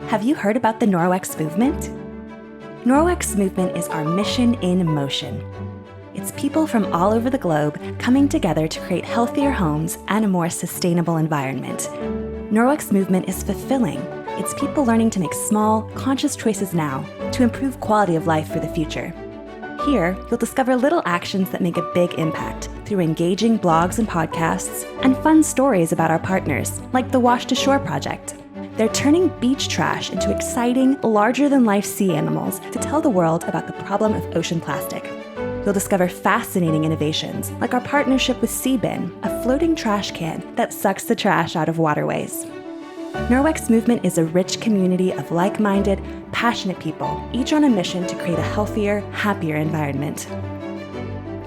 Have you heard about the Norwex movement? Norwex movement is our mission in motion. It's people from all over the globe coming together to create healthier homes and a more sustainable environment. Norwex movement is fulfilling. It's people learning to make small, conscious choices now to improve quality of life for the future. Here, you'll discover little actions that make a big impact through engaging blogs and podcasts and fun stories about our partners, like the Wash to Shore project. They're turning beach trash into exciting, larger-than-life sea animals to tell the world about the problem of ocean plastic. You'll discover fascinating innovations, like our partnership with Seabin, a floating trash can that sucks the trash out of waterways. Norwex Movement is a rich community of like-minded, passionate people, each on a mission to create a healthier, happier environment.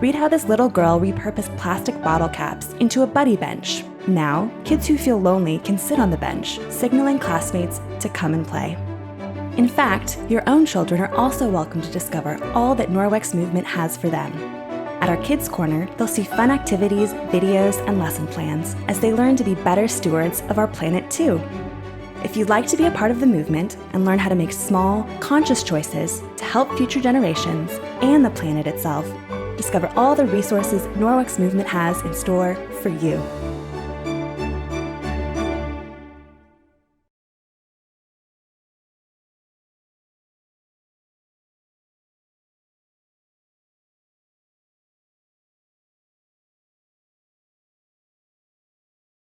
Read how this little girl repurposed plastic bottle caps into a buddy bench. Now, kids who feel lonely can sit on the bench, signaling classmates to come and play. In fact, your own children are also welcome to discover all that Norwex Movement has for them. At our Kids Corner, they'll see fun activities, videos, and lesson plans as they learn to be better stewards of our planet too. If you'd like to be a part of the movement and learn how to make small, conscious choices to help future generations and the planet itself, discover all the resources Norwex Movement has in store for you.